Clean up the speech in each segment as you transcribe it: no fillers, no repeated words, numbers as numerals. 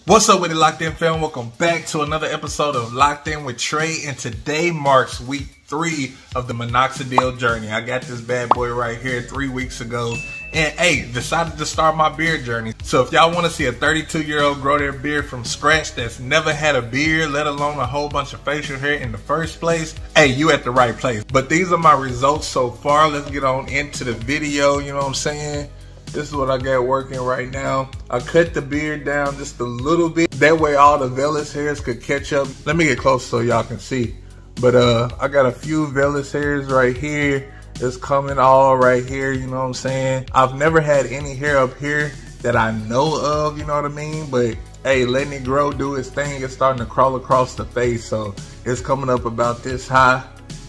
What's up with it, Locked In fam? Welcome back to another episode of Locked In with Trey, and today marks week 3 of the Minoxidil journey. I got this bad boy right here 3 weeks ago, and hey, decided to start my beard journey. So if y'all want to see a 32-year-old grow their beard from scratch that's never had a beard, let alone a whole bunch of facial hair in the first place, hey, you at the right place. But these are my results so far. Let's get on into the video, you know what I'm saying? This is what I got working right now. I cut the beard down just a little bit. That way all the vellus hairs could catch up. Let me get close so y'all can see. But I got a few vellus hairs right here. It's coming all right here, you know what I'm saying? I've never had any hair up here that I know of, you know what I mean? But hey, letting it grow, do its thing. It's starting to crawl across the face. So it's coming up about this high,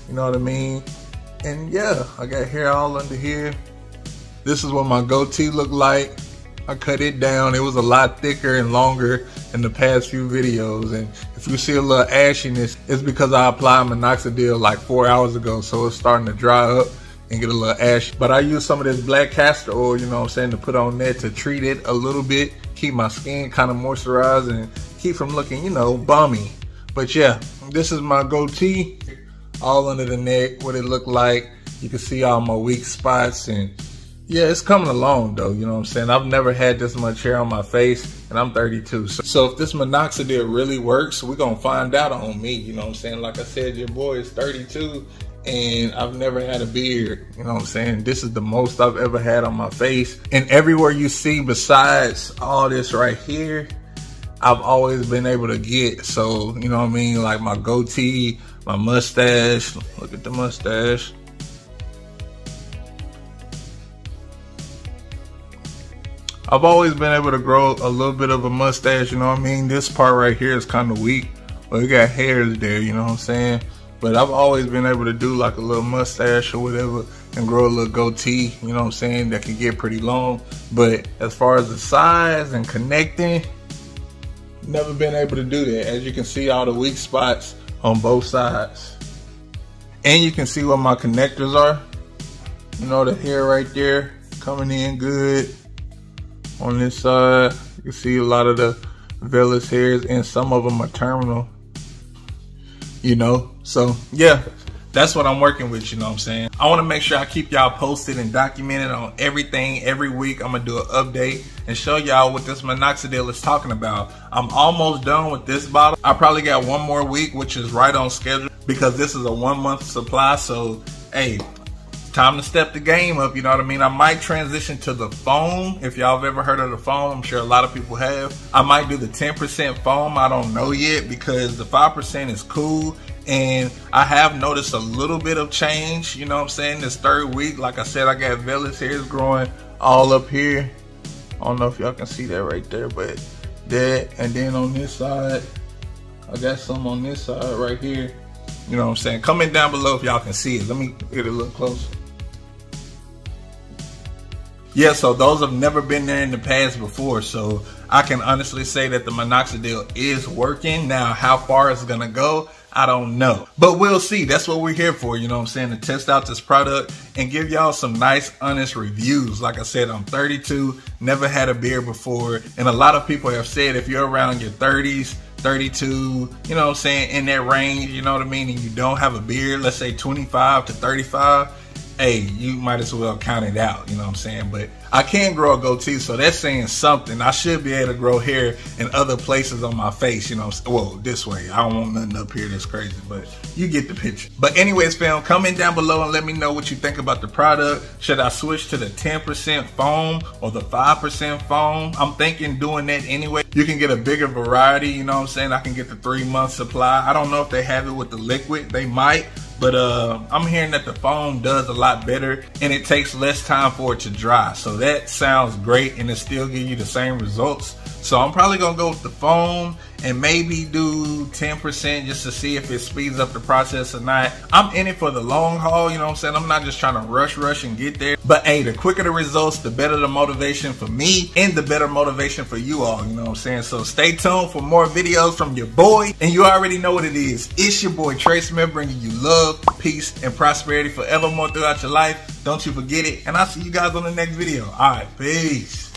you know what I mean? And yeah, I got hair all under here. This is what my goatee looked like. I cut it down. It was a lot thicker and longer in the past few videos. And if you see a little ashiness, it's because I applied minoxidil like 4 hours ago. So it's starting to dry up and get a little ashy. But I use some of this black castor oil, you know what I'm saying, to put on there to treat it a little bit. Keep my skin kind of moisturized and keep from looking, you know, bummy. But yeah, this is my goatee. All under the neck, what it looked like. You can see all my weak spots, and yeah, it's coming along though, you know what I'm saying? I've never had this much hair on my face, and I'm 32. So if this minoxidil really works, we're gonna find out on me, you know what I'm saying? Like I said, your boy is 32, and I've never had a beard, you know what I'm saying? This is the most I've ever had on my face. And everywhere you see besides all this right here, I've always been able to get. So, you know what I mean? Like my goatee, my mustache, look at the mustache. I've always been able to grow a little bit of a mustache, you know what I mean? This part right here is kind of weak, but it got hairs there, you know what I'm saying? But I've always been able to do like a little mustache or whatever and grow a little goatee, you know what I'm saying? That can get pretty long. But as far as the size and connecting, never been able to do that. As you can see, all the weak spots on both sides. And you can see what my connectors are. You know, the hair right there coming in good. On this side, you can see a lot of the vellus hairs, and some of them are terminal, you know? So yeah, that's what I'm working with, you know what I'm saying? I wanna make sure I keep y'all posted and documented on everything. Every week I'm gonna do an update and show y'all what this minoxidil is talking about. I'm almost done with this bottle. I probably got one more week, which is right on schedule, because this is a 1 month supply. So hey, time to step the game up, you know what I mean? I might transition to the foam. If y'all have ever heard of the foam, I'm sure a lot of people have. I might do the 10% foam. I don't know yet, because the 5% is cool. And I have noticed a little bit of change, you know what I'm saying, this 3rd week. Like I said, I got vellus hairs growing all up here. I don't know if y'all can see that right there, but that. And then on this side, I got some on this side right here. You know what I'm saying? Comment down below if y'all can see it. Let me get it a little closer. Yeah, so those have never been there in the past before, so I can honestly say that the minoxidil is working. Now, how far it's gonna go, I don't know. But we'll see. That's what we're here for, you know what I'm saying, to test out this product and give y'all some nice, honest reviews. Like I said, I'm 32, never had a beard before, and a lot of people have said if you're around your 30s, 32, you know what I'm saying, in that range, you know what I mean, and you don't have a beard, let's say 25 to 35, hey, you might as well count it out, you know what I'm saying? But I can grow a goatee, so that's saying something. I should be able to grow hair in other places on my face, you know what I'm saying? Well, this way. I don't want nothing up here that's crazy, but you get the picture. But anyways, fam, comment down below and let me know what you think about the product. Should I switch to the 10% foam or the 5% foam? I'm thinking doing that anyway. You can get a bigger variety, you know what I'm saying? I can get the 3-month supply. I don't know if they have it with the liquid. They might. But I'm hearing that the foam does a lot better and it takes less time for it to dry. So that sounds great, and it still give you the same results. So I'm probably gonna go with the foam and maybe do 10% just to see if it speeds up the process or not. I'm in it for the long haul, you know what I'm saying? I'm not just trying to rush and get there. But hey, the quicker the results, the better the motivation for me and the better motivation for you all, you know what I'm saying? So stay tuned for more videos from your boy. And you already know what it is. It's your boy Trey Smith, bringing you love, peace, and prosperity forevermore throughout your life. Don't you forget it. And I'll see you guys on the next video. All right, peace.